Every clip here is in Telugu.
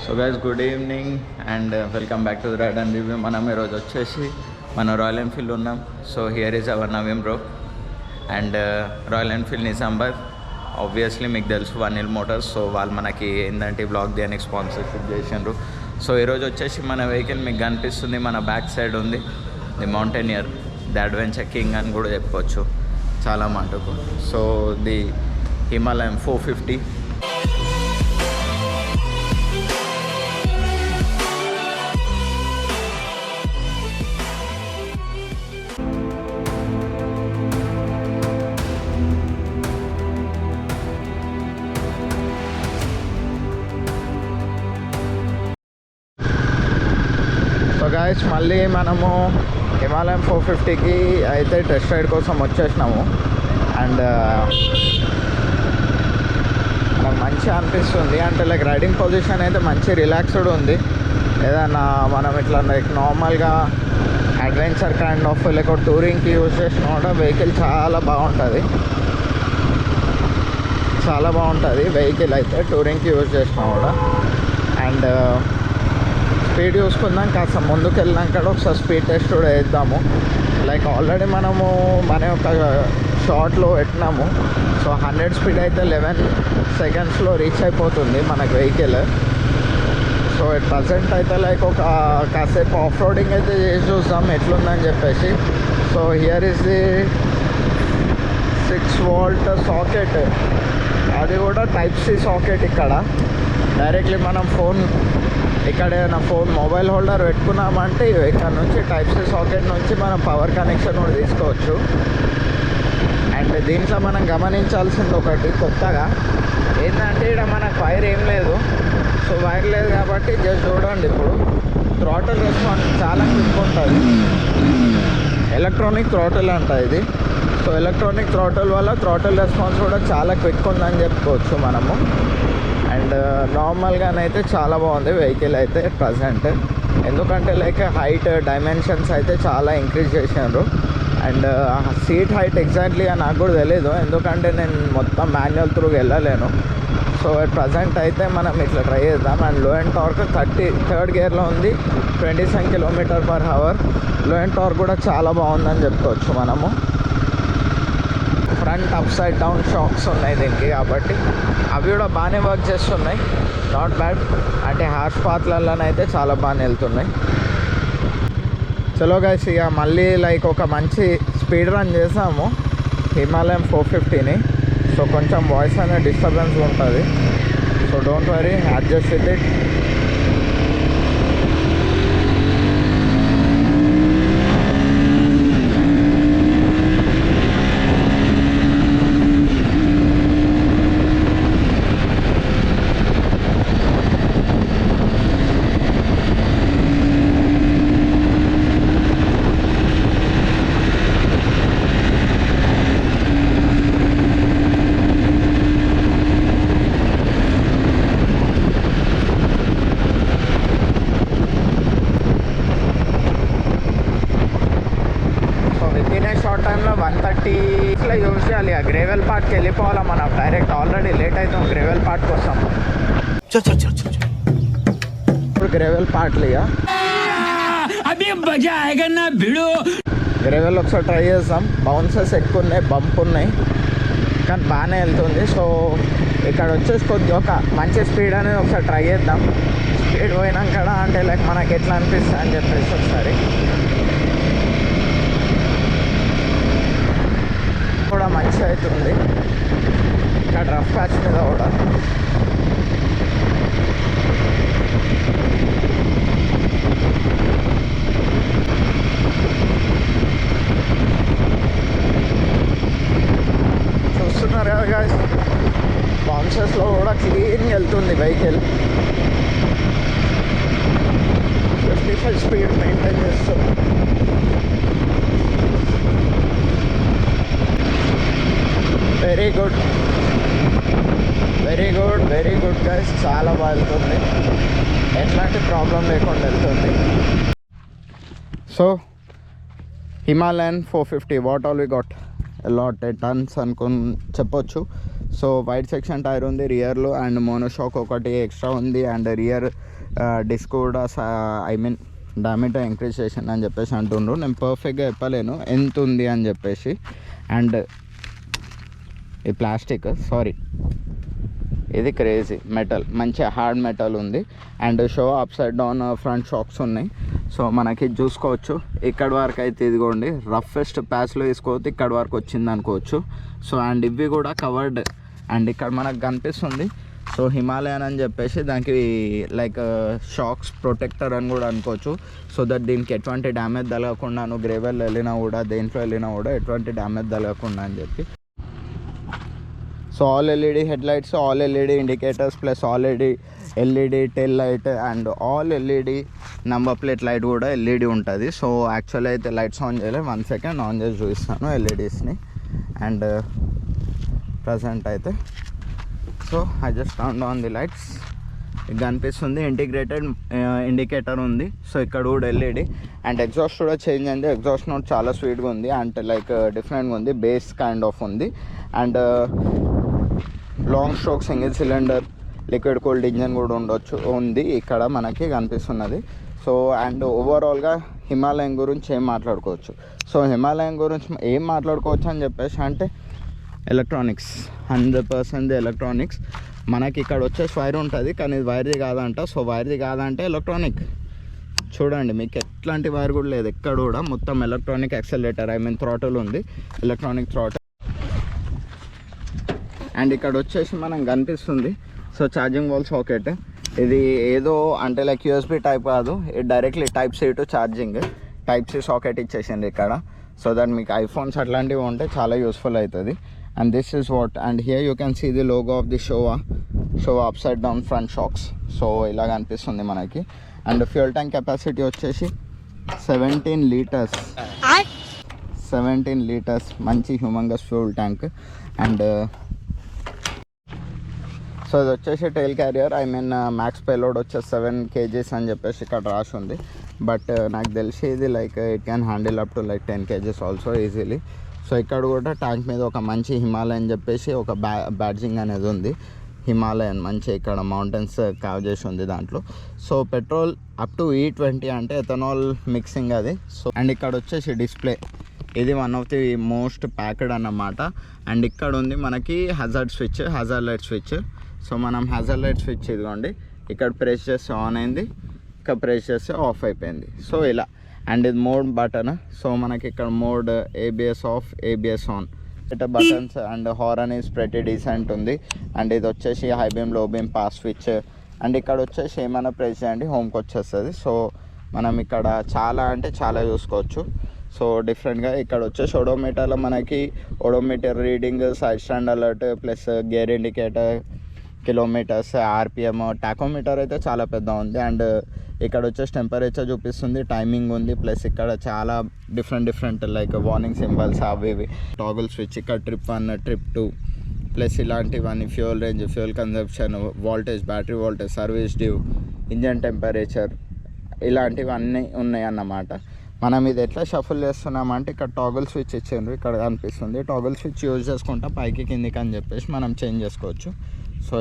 So guys good evening and welcome back to the ride and review. మనం ఈరోజు వచ్చేసి మనం రాయల్ ఎన్ఫీల్డ్ ఉన్నాం. So here is our Naveen bro and Royal Enfield Nizamabad. Obviously మీకు తెలుసు వనిల్ మోటార్స్. సో వాళ్ళు మనకి ఏంటంటే బ్లాగ్ దేనికి స్పాన్సర్షిప్ చేసిండ్రు. సో ఈరోజు వచ్చేసి మన వెహికల్ మీకు కనిపిస్తుంది, మన బ్యాక్ సైడ్ ఉంది the mountaineer, the adventure king అని కూడా చెప్పుకోవచ్చు చాలా మటుకు. So the Himalayan 450. గాయస్ మళ్ళీ మనము హిమాలయన్ 450కి అయితే టెస్ట్ రైడ్ కోసం వచ్చేసినాము. అండ్ నాకు మంచిగా అనిపిస్తుంది, అంటే లైక్ రైడింగ్ పొజిషన్ అయితే మంచి రిలాక్స్డ్ ఉంది. ఏదన్నా మనం ఇట్లా లైక్ నార్మల్గా అడ్వెంచర్ కైండ్ ఆఫ్ లైక్ టూరింగ్కి యూజ్ చేసినా కూడా వెహికల్ చాలా బాగుంటుంది వెహికల్ అయితే టూరింగ్కి యూజ్ చేసినా కూడా. అండ్ స్పీడ్ చూసుకుందాం, కాస్త ముందుకు వెళ్ళినాక ఒకసారి స్పీడ్ టెస్ట్ కూడా వేద్దాము. లైక్ ఆల్రెడీ మనము మన యొక్క షార్ట్లో పెట్టినాము. సో 100 స్పీడ్ అయితే 11 సెకండ్స్లో రీచ్ అయిపోతుంది మనకు వెహికల్. సో ప్రజెంట్ అయితే లైక్ ఒక కాసేపు ఆఫ్ రోడింగ్ అయితే చేసి చూద్దాం ఎట్లుందని చెప్పేసి. So here is the 6 volt socket, అది కూడా టైప్ సి సాకెట్. ఇక్కడ డైరెక్ట్లీ మనం ఫోన్ ఇక్కడ ఏదైనా ఫోన్ మొబైల్ హోల్డర్ పెట్టుకున్నామంటే ఇక్కడ నుంచి టైప్ సి సాకెట్ నుంచి మనం పవర్ కనెక్షన్ కూడా తీసుకోవచ్చు. అండ్ దీంట్లో మనం గమనించాల్సింది ఒకటి కొత్తగా ఏంటంటే ఇక్కడ మనకు వైర్ ఏం లేదు. సో వైర్ లేదు కాబట్టి జస్ట్ చూడండి, ఇప్పుడు థ్రాటల్ రెస్పాన్స్ చాలా క్విక్ ఉంటుంది. ఎలక్ట్రానిక్ థ్రాటల్ అంట ఇది. సో ఎలక్ట్రానిక్ థ్రాటల్ వల్ల థ్రాటల్ రెస్పాన్స్ కూడా చాలా క్విక్ ఉందని చెప్పుకోవచ్చు మనము. అండ్ నార్మల్గానైతే చాలా బాగుంది వెహికల్ అయితే ప్రజెంట్, ఎందుకంటే లైక్ హైట్ డైమెన్షన్స్ అయితే చాలా ఇంక్రీజ్ చేసినారు. అండ్ సీట్ హైట్ ఎగ్జాక్ట్లీ నాకు కూడా తెలీదు, ఎందుకంటే నేను మొత్తం మాన్యువల్ త్రూ వెళ్ళలేను. సో ప్రజెంట్ అయితే మనం ఇట్లా ట్రై చేద్దాం. అండ్ లో అండ్ టార్క్ 33rd గేర్లో ఉంది, 27 km/h. లో అండ్ టార్క్ కూడా చాలా బాగుందని చెప్పుకోవచ్చు మనము. Front upside down shocks ఉన్నాయి దీనికి, కాబట్టి అవి కూడా బాగానే వర్క్ చేస్తున్నాయి, నాట్ బ్యాడ్. అంటే హార్ష్ పాత్లలోనైతే చాలా బాగానే వెళ్తున్నాయి. చలో గైస్, ఇక మళ్ళీ లైక్ ఒక మంచి స్పీడ్ రన్ చేసాము హిమాలయన్ 450ని. సో కొంచెం వాయిస్ అనేది డిస్టర్బెన్స్ ఉంటుంది, so don't worry, adjust with it. Short టైంలో 130 యూజ్ చేయాలి. ఆ గ్రేవెల్ పార్ట్కి వెళ్ళిపోవాలా మనం డైరెక్ట్. ఆల్రెడీ లేట్ అవుతాం గ్రేవెల్ పార్ట్ కోసం. ఇప్పుడు గ్రేవెల్ పార్ట్లు ఇక గ్రేవెల్ ఒకసారి ట్రై చేస్తాం. బౌన్సెస్ ఎక్కువ ఉన్నాయి, బంప్ ఉన్నాయి, కానీ బాగానే వెళ్తుంది. సో ఇక్కడ వచ్చేసి కొద్దిగా ఒక మంచి స్పీడ్ అనేది ఒకసారి ట్రై చేద్దాం. స్పీడ్ పోయినాక అంటే లైక్ మనకి ఎట్లా అనిపిస్తుంది అని చెప్పేసి ఒకసారి కూడా మంచిగా అవుతుంది. ఇక్కడ రఫ్ ప్యాచ్ మీద కూడా చూస్తున్నారు కదా గాయ్స్, బౌన్సెస్లో కూడా క్లీన్గా వెళ్తుంది వెహికల్. 55 స్పీడ్ మెయింటైన్ చేస్తుంది. వెరీ గుడ్ గైస్, చాలా బాగా వెళ్తుంది, ఎట్లాంటి ప్రాబ్లం లేకుండా వెళ్తుంది. So Himalayan 450 what all we got, lot tons అనుకుని చెప్పొచ్చు. సో వైడ్ సెక్షన్ టైర్ ఉంది రియర్లో, అండ్ మోనోషాక్ ఒకటి ఎక్స్ట్రా ఉంది, అండ్ రియర్ డిస్క్ కూడా ఐ మీన్ డయామీటర్ ఇంక్రీజ్ చేసింది అని చెప్పేసి అంటుండ్రు. నేను పర్ఫెక్ట్గా చెప్పలేను ఎంత ఉంది అని చెప్పేసి. అండ్ ఈ ప్లాస్టిక్ ఇది క్రేజీ మెటల్, మంచి హార్డ్ మెటల్ ఉంది. And Showa upside down front shocks ఉన్నాయి. సో మనకి చూసుకోవచ్చు ఇక్కడ వరకు అయితే ఇదిగోండి రఫెస్ట్ ప్యాచ్లో తీసుకోవచ్చు, ఇక్కడ వరకు వచ్చింది అనుకోవచ్చు. సో అండ్ ఇవి కూడా కవర్డ్. అండ్ ఇక్కడ మనకు కనిపిస్తుంది సో హిమాలయన్ అని చెప్పేసి దానికి లైక్ షాక్స్ ప్రొటెక్టర్ అని కూడా అనుకోవచ్చు. సో దట్ దీనికి ఎటువంటి డ్యామేజ్ తగలకుండా, నువ్వు గ్రేవెల్ వెళ్ళినా కూడా దేంట్లో వెళ్ళినా కూడా ఎటువంటి డ్యామేజ్ తగలకుండా అని చెప్పి. So all LED head lights, all LED indicators plus all LED tail light and all LED number plate light కూడా ఎల్ఈడి ఉంటుంది. సో యాక్చువల్లీ అయితే లైట్స్ ఆన్ చేయలేదు, 1 సెకండ్ ఆన్ చేసి చూపిస్తాను ఎల్ఈడీస్ని. అండ్ ప్రజెంట్ అయితే so I just turn on the lights. ఇది కనిపిస్తుంది ఇంటిగ్రేటెడ్ ఇండికేటర్ ఉంది. సో ఇక్కడ కూడా ఎల్ఈడి. అండ్ ఎగ్జాస్ట్ కూడా చేంజ్ అయింది. ఎగ్జాస్ట్ నోట్ చాలా స్వీట్గా ఉంది, అంటే లైక్ డిఫరెంట్గా ఉంది, బేస్ కైండ్ ఆఫ్ ఉంది. And long stroke single cylinder liquid cooled engine కూడా ఉంది ఇక్కడ మనకి కనిపిస్తున్నది. సో అండ్ ఓవరాల్గా హిమాలయన్ గురించి ఏం మాట్లాడుకోవచ్చు. సో హిమాలయన్ గురించి ఏం మాట్లాడుకోవచ్చు అని చెప్పేసి అంటే ఎలక్ట్రానిక్స్ 100% ఎలక్ట్రానిక్స్. మనకి ఇక్కడ వచ్చేసి వైర్ ఉంటుంది కానీ ఇది వైర్ది కాదంట. సో వైర్ది కాదంటే ఎలక్ట్రానిక్. చూడండి మీకు ఎట్లాంటి వైర్ కూడా లేదు ఎక్కడ కూడా, మొత్తం electronic accelerator I mean throttle ఉంది, ఎలక్ట్రానిక్ థ్రాటల్. అండ్ ఇక్కడ వచ్చేసి మనం కనిపిస్తుంది సో ఛార్జింగ్ వాల్ సాకెట్. ఇది ఏదో అంటే లైక్ యూఎస్బి టైప్ కాదు, ఇది directly type C to charging, type C socket ఇచ్చేసింది ఇక్కడ. సో దట్ మీకు ఐఫోన్స్ అట్లాంటివి ఉంటే చాలా యూస్ఫుల్ అవుతుంది. And this is what. And here you can see the logo of the Showa upside down front shocks. So ఇలా కనిపిస్తుంది మనకి. అండ్ ఫ్యూయల్ ట్యాంక్ కెపాసిటీ వచ్చేసి 17 లీటర్స్, 17 లీటర్స్, మంచి humongous fuel tank. And so ఇది వచ్చేసి tail carrier I mean max payload వచ్చేసి 7 kgs అని చెప్పేసి ఇక్కడ రాసి ఉంది. బట్ నాకు తెలిసి ఇది like it can handle up to like 10 kgs also easily. So ఇక్కడ కూడా ట్యాంక్ మీద ఒక మంచి హిమాలయన్ చెప్పేసి ఒక బ్యాడ్జింగ్ అనేది ఉంది, హిమాలయన్ మంచి ఇక్కడ మౌంటైన్స్ కావ్ చేసి ఉంది దాంట్లో. So petrol up to E20 అంటే ఎథనాల్ మిక్సింగ్ అది. సో అండ్ ఇక్కడ వచ్చేసి డిస్ప్లే, ఇది one of the most packed అన్నమాట. అండ్ ఇక్కడ ఉంది మనకి హజార్డ్ లైట్ స్విచ్. సో మనం హజార్డ్ లైట్ స్విచ్ ఇదిగోండి ఇక్కడ ప్రెస్ చేస్తే ఆన్ అయింది, ఇక్కడ ప్రెస్ చేస్తే ఆఫ్ అయిపోయింది. సో ఇలా. అండ్ ఇది మోడ్ బటన్. సో మనకి ఇక్కడ mode ABS of, ABS on buttons. And horn is pretty decent ఉంది. అండ్ ఇది వచ్చేసి హై బీమ్ లో బీమ్ పాస్ స్విచ్. అండ్ ఇక్కడ వచ్చేసి ఏమైనా ప్రెస్ చేయండి హోమ్కి వచ్చేస్తుంది. సో మనం ఇక్కడ చాలా అంటే చాలా చూసుకోవచ్చు. సో డిఫరెంట్గా ఇక్కడ వచ్చేసి ఓడోమీటర్లో మనకి odometer reading, side stand alert plus gear indicator, kilometres, RPM, tachometer అయితే చాలా పెద్ద ఉంది. అండ్ ఇక్కడ వచ్చేసి టెంపరేచర్ చూపిస్తుంది, టైమింగ్ ఉంది, ప్లస్ ఇక్కడ చాలా డిఫరెంట్ లైక్ వార్నింగ్ సింబల్స్ అవి ఇవి. టాగుల్ స్విచ్, ఇక్కడ ట్రిప్ 1, ట్రిప్ 2 ప్లస్ ఇలాంటివన్నీ, fuel range, fuel consumption, voltage, battery voltage, service due, engine temperature, ఇలాంటివన్నీ ఉన్నాయి అన్నమాట. మనం ఇది ఎట్లా షఫుల్ చేస్తున్నామంటే ఇక్కడ టాగుల్ స్విచ్ ఇచ్చిండ్రు, ఇక్కడ కనిపిస్తుంది. టాగుల్ స్విచ్ యూజ్ చేసుకుంటా పైకి కిందికి అని చెప్పేసి మనం చేంజ్ చేసుకోవచ్చు. సో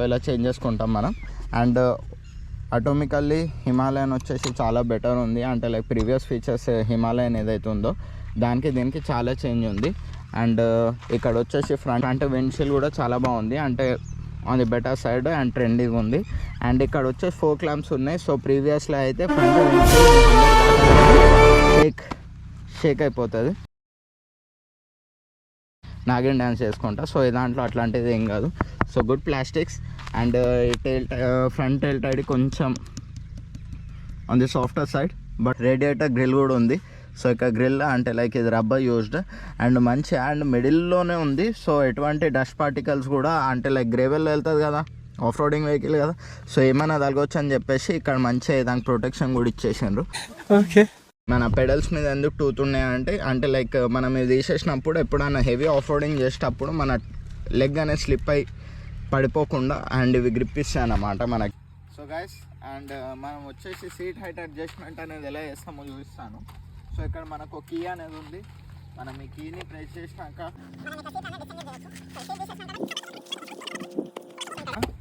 ఇలా చేంజ్ చేసుకుంటాం మనం. అండ్ ఆటోమికల్లీ హిమాలయన్ వచ్చేసి చాలా బెటర్ ఉంది, అంటే లైక్ ప్రీవియస్ ఫీచర్స్ హిమాలయన్ ఏదైతే ఉందో దానికి దీనికి చాలా చేంజ్ ఉంది. అండ్ ఇక్కడ వచ్చేసి ఫ్రంట్ విండ్షీల్డ్ కూడా చాలా బాగుంది, అంటే on the better side and trending ఉంది. అండ్ ఇక్కడ వచ్చేసి 4 క్లాంప్స్ ఉన్నాయి. సో ప్రీవియస్లో అయితే ఫ్రంట్ షేక్ అయిపోతుంది, నాగిన్ డ్యాన్స్ చేసుకుంటా. సో దాంట్లో అట్లాంటిది ఏం కాదు. So good plastics. And front tail tide కొంచెం on the softer side, but radiator grille కూడా ఉంది. సో ఇక్కడ గ్రిల్ అంటే లైక్ ఇది రబ్బర్ యూజ్డ్ అండ్ మంచి అండ్ మిడిల్లోనే ఉంది. సో ఎటువంటి డస్ట్ పార్టికల్స్ కూడా అంటే లైక్ గ్రేవెల్లో వెళ్తుంది కదా, ఆఫ్ రోడింగ్ వెహికల్ కదా, సో ఏమైనా తగ్గొచ్చు అని చెప్పేసి ఇక్కడ మంచిగా దానికి ప్రొటెక్షన్ కూడా ఇచ్చేసిండ్రు. ఓకే, మన పెడల్స్ మీద ఎందుకు టూతున్నాయంటే అంటే లైక్ మనం ఇది తీసేసినప్పుడు ఎప్పుడైనా హెవీ ఆఫ్ రోడింగ్ చేసేటప్పుడు మన లెగ్ అనేది స్లిప్ అయి పడిపోకుండా అండ్ ఇవి గ్రిప్ ఇస్తాయి అన్నమాట మనకి. సో గైస్ అండ్ మనం వచ్చేసి సీట్ హైట్ అడ్జస్ట్మెంట్ అనేది ఎలా చేస్తామో చూపిస్తాను. సో ఇక్కడ మనకు కీ అనేది ఉంది, మనం ఈ కీని ప్రెస్ చేసినాక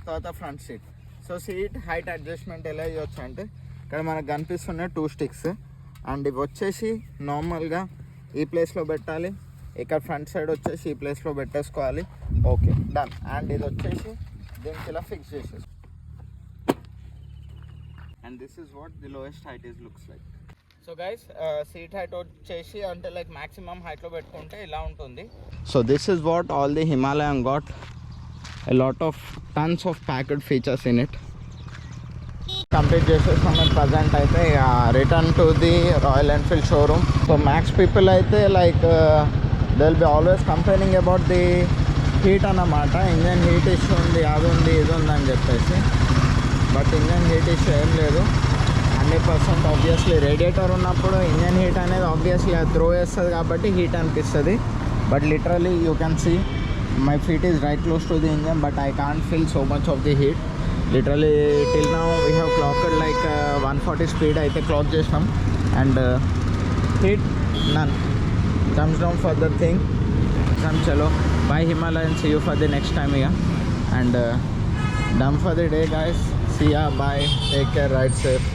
తర్వాత front seat. So so seat height adjustment ఎలా చేయొచ్చు అంటే ఇక్కడ మనకు కనిపిస్తున్నాయి 2 స్టిక్స్ అండ్ ఇవి వచ్చేసి నార్మల్గా ఈ ప్లేస్లో పెట్టాలి, ఇక్కడ ఫ్రంట్ సైడ్ వచ్చేసి ఈ ప్లేస్లో పెట్టేసుకోవాలి. Okay done. అండ్ ఇది వచ్చేసి దీనికి ఇలా ఫిక్స్ చేసేసి and this is what the lowest height is looks like. So guys seat height వచ్చేసి అంటే లైక్ మ్యాక్సిమం హైట్లో పెట్టుకుంటే ఇలా ఉంటుంది. So this is what all the Himalayan got a lot of tons of packed features in it. Complete చేసేసాము ప్రజెంట్ అయితే return to the Royal Enfield showroom. So max people అయితే like they will be always complaining about the heat అన్నమాట. ఇంజన్ హీట్ ఇష్యూ ఉంది, అది ఉంది, ఇది ఉంది అని చెప్పేసి. బట్ ఇంజన్ హీట్ ఇష్యూ ఏం లేదు. 100% ఆబ్వియస్లీ రేడియేటర్ ఉన్నప్పుడు ఇంజన్ హీట్ అనేది ఆబ్వియస్లీ అది త్రో చేస్తుంది కాబట్టి హీట్ అనిపిస్తుంది. But literally you can see my feet is right close to the engine but I can't feel so much of the heat. Literally till now we have clocked like 140 speed అయితే clock చేసినాం and heat none. Thumbs down for the thing. Chalo bye Himalayan, see you for the next time here and done for the day guys. See ya, bye, take care, ride safe.